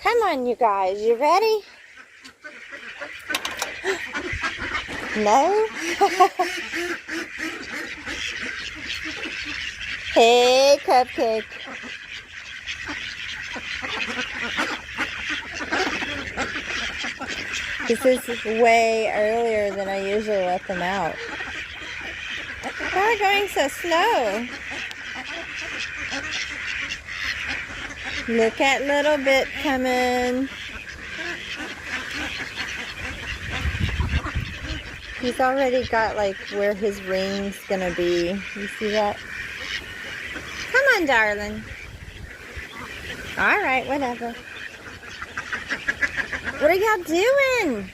Come on, you guys. You ready? No? Hey, Cupcake. This is way earlier than I usually let them out. Why are they going so slow? Look at Little Bit coming. He's already got like where his ring's gonna be. You see that? Come on, darling. Alright, whatever. What are y'all doing?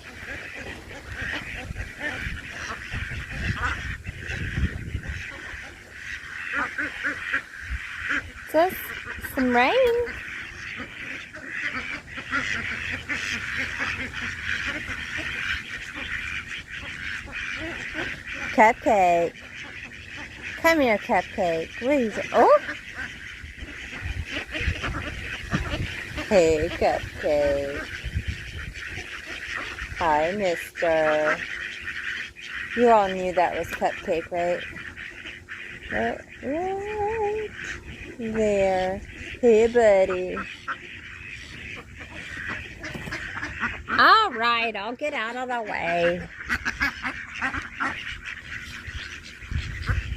Just some rain. Cupcake. Come here, Cupcake. What are you doing? Oh! Hey, Cupcake. Hi, mister. You all knew that was Cupcake, right? Right there. Hey, buddy. All right, I'll get out of the way.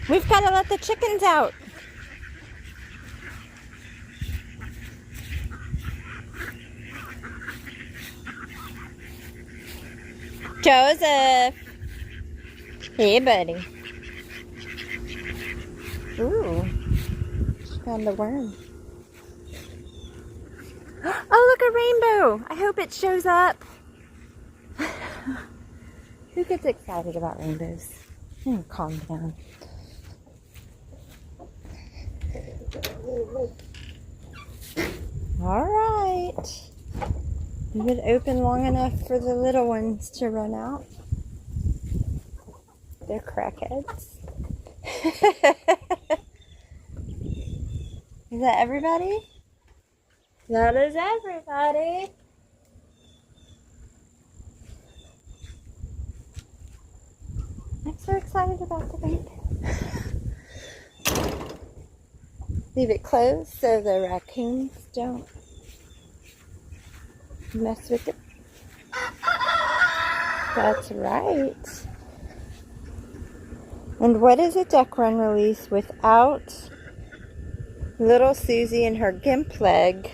We've got to let the chickens out. Joseph. Hey, buddy. Ooh. Found the worm. Oh, look, a rainbow. I hope it shows up. Who gets excited about rainbows? Calm down. All right. Leave it open long enough for the little ones to run out. They're crackheads. Is that everybody? That is everybody. I'm so excited about the rainbow. Leave it closed so the raccoons don't mess with it. That's right. And what is a duck run release without little Susie and her gimp leg?